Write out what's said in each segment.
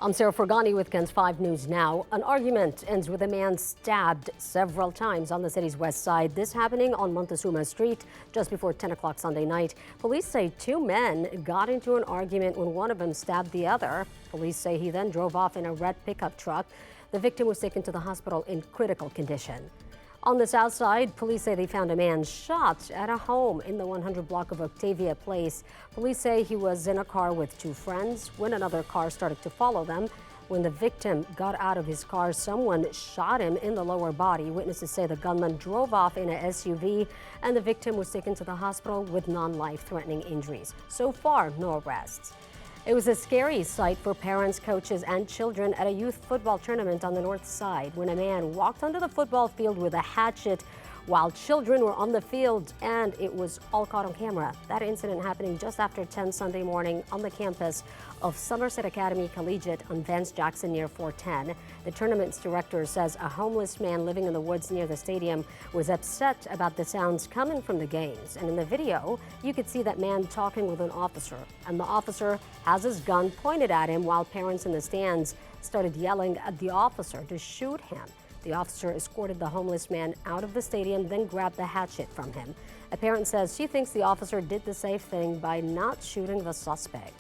I'm Sarah Forgany with KENS 5 News Now. An argument ends with a man stabbed several times on the city's west side. This happening on Montezuma Street just before 10 o'clock Sunday night. Police say two men got into an argument when one of them stabbed the other. Police say he then drove off in a red pickup truck. The victim was taken to the hospital in critical condition. On the south side, police say they found a man shot at a home in the 100 block of Octavia Place. Police say he was in a car with two friends when another car started to follow them. When the victim got out of his car, someone shot him in the lower body. Witnesses say the gunman drove off in an SUV and the victim was taken to the hospital with non-life-threatening injuries. So far, no arrests. It was a scary sight for parents, coaches, and children at a youth football tournament on the north side when a man walked onto the football field with a hatchet while children were on the field, and it was all caught on camera. That incident happening just after 10 Sunday morning on the campus of Somerset Academy Collegiate on Vance Jackson near 410. The tournament's director says a homeless man living in the woods near the stadium was upset about the sounds coming from the games. And in the video, you could see that man talking with an officer, and the officer has his gun pointed at him while parents in the stands started yelling at the officer to shoot him. The officer escorted the homeless man out of the stadium, then grabbed the hatchet from him. A parent says she thinks the officer did the safe thing by not shooting the suspect.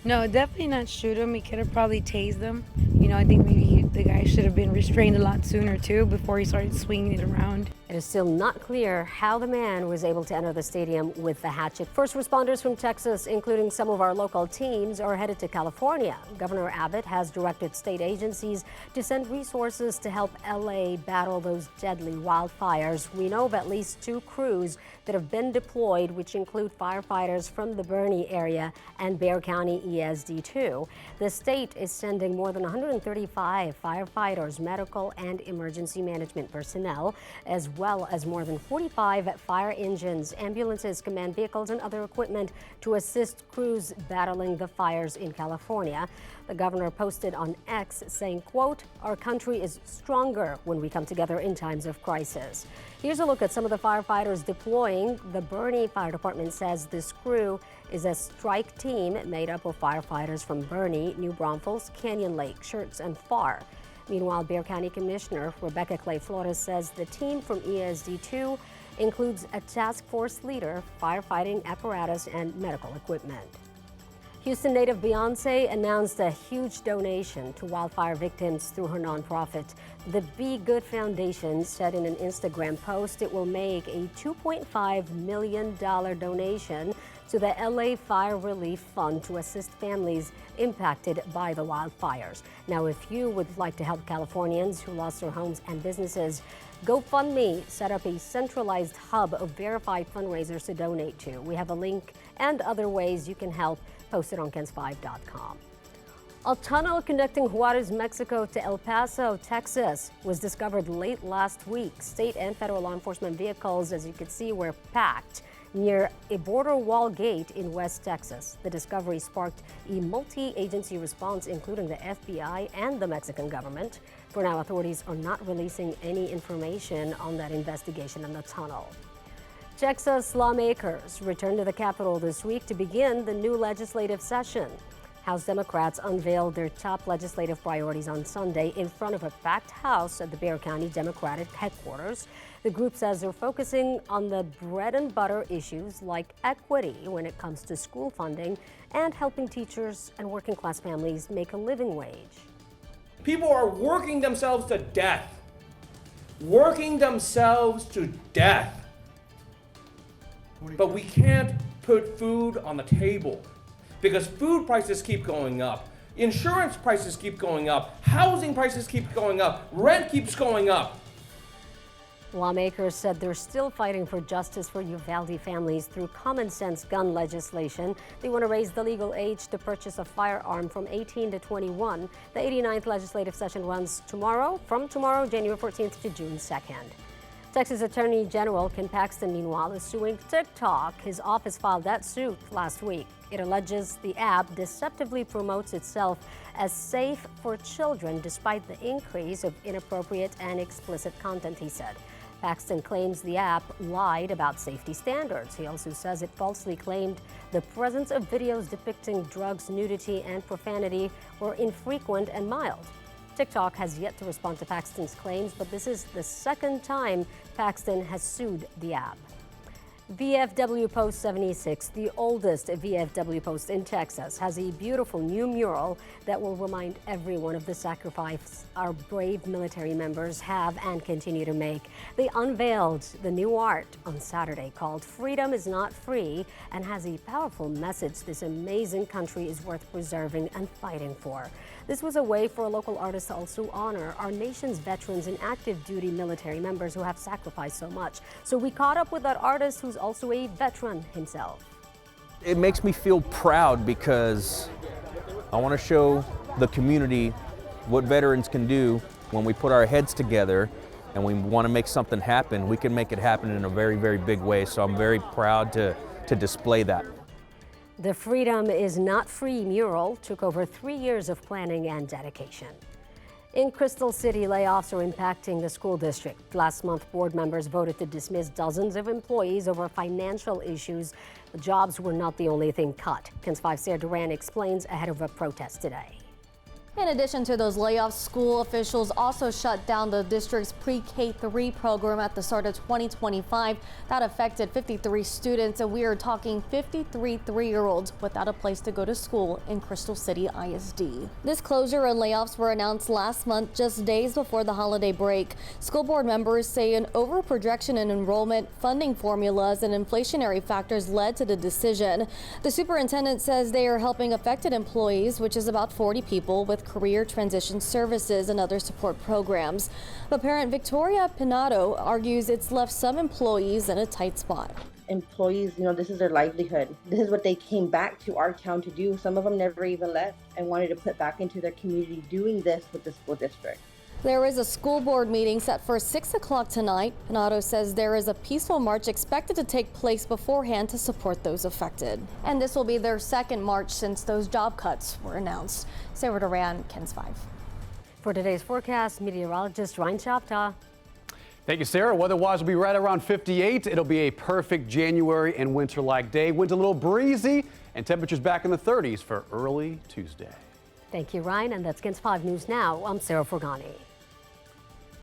No, definitely not shoot him. He could have probably tased him. I think maybe the guy should have been restrained a lot sooner too before he started swinging it around. It is still not clear how the man was able to enter the stadium with the hatchet. First responders from Texas, including some of our local teams, are headed to California. Governor Abbott has directed state agencies to send resources to help LA battle those deadly wildfires. We know of at least two crews that have been deployed, which include firefighters from the Bernie area and Bexar County ESD2. The state is sending more than 135 firefighters, medical and emergency management personnel, as well as more than 45 fire engines, ambulances, command vehicles, and other equipment to assist crews battling the fires in California. The governor posted on X saying, quote, "Our country is stronger when we come together in times of crisis." Here's a look at some of the firefighters deploying. The Bernie Fire Department says this crew is a strike team made up of firefighters from Bernie, New Braunfels, Canyon Lake, Schertz, and Pharr. Meanwhile, Bexar County Commissioner Rebecca Clay Flores says the team from ESD2 includes a task force leader, firefighting apparatus, and medical equipment. Houston native Beyonce announced a huge donation to wildfire victims through her nonprofit. The Be Good Foundation said in an Instagram post it will make a $2.5 million donation to the LA Fire Relief Fund to assist families impacted by the wildfires. Now, if you would like to help Californians who lost their homes and businesses, GoFundMe set up a centralized hub of verified fundraisers to donate to. We have a link and other ways you can help posted on KENS5.com. A tunnel connecting Juarez, Mexico to El Paso, Texas was discovered late last week. State and federal law enforcement vehicles, as you can see, were packed near a border wall gate in West Texas. The discovery sparked a multi-agency response, including the FBI and the Mexican government. For now, authorities are not releasing any information on that investigation in the tunnel. Texas lawmakers returned to the Capitol this week to begin the new legislative session. House Democrats unveiled their top legislative priorities on Sunday in front of a packed house at the Bexar County Democratic headquarters. The group says they're focusing on the bread and butter issues like equity when it comes to school funding and helping teachers and working class families make a living wage. People are working themselves to death. Working themselves to death. But we can't put food on the table because food prices keep going up, insurance prices keep going up, housing prices keep going up, rent keeps going up. Lawmakers said they're still fighting for justice for Uvalde families through common sense gun legislation. They want to raise the legal age to purchase a firearm from 18 to 21. The 89th legislative session runs from tomorrow, January 14th to June 2nd. Texas Attorney General Ken Paxton, meanwhile, is suing TikTok. His office filed that suit last week. It alleges the app deceptively promotes itself as safe for children despite the increase of inappropriate and explicit content, he said. Paxton claims the app lied about safety standards. He also says it falsely claimed the presence of videos depicting drugs, nudity, and profanity were infrequent and mild. TikTok has yet to respond to Paxton's claims, but this is the second time Paxton has sued the app. VFW Post 76, the oldest VFW post in Texas, has a beautiful new mural that will remind everyone of the sacrifice our brave military members have and continue to make. They unveiled the new art on Saturday called "Freedom is Not Free" and has a powerful message this amazing country is worth preserving and fighting for. This was a way for a local artist to also honor our nation's veterans and active duty military members who have sacrificed so much. So we caught up with that artist who's also a veteran himself. It makes me feel proud because I want to show the community what veterans can do when we put our heads together and we want to make something happen. We can make it happen in a very, very big way. So I'm very proud to display that. The "Freedom is Not Free" mural took over 3 years of planning and dedication. In Crystal City, layoffs are impacting the school district. Last month, board members voted to dismiss dozens of employees over financial issues. The jobs were not the only thing cut. KENS 5 Sarah Duran explains ahead of a protest today. In addition to those layoffs, school officials also shut down the district's pre-K-3 program at the start of 2025. That affected 53 students, and we are talking 53 three-year-olds without a place to go to school in Crystal City ISD. This closure and layoffs were announced last month, just days before the holiday break. School board members say an overprojection in enrollment, funding formulas, and inflationary factors led to the decision. The superintendent says they are helping affected employees, which is about 40 people, with career transition services and other support programs. But parent Victoria Pinato argues it's left some employees in a tight spot. Employees, this is their livelihood. This is what they came back to our town to do. Some of them never even left and wanted to put back into their community doing this with the school district. There is a school board meeting set for 6 o'clock tonight. Pinato says there is a peaceful march expected to take place beforehand to support those affected. And this will be their second march since those job cuts were announced. Sarah Duran, KENS 5. For today's forecast, meteorologist Ryan Chapta. Thank you, Sarah. Weather-wise, will be right around 58. It'll be a perfect January and winter-like day. Winds a little breezy and temperatures back in the 30s for early Tuesday. Thank you, Ryan. And that's KENS 5 News Now. I'm Sarah Forgany.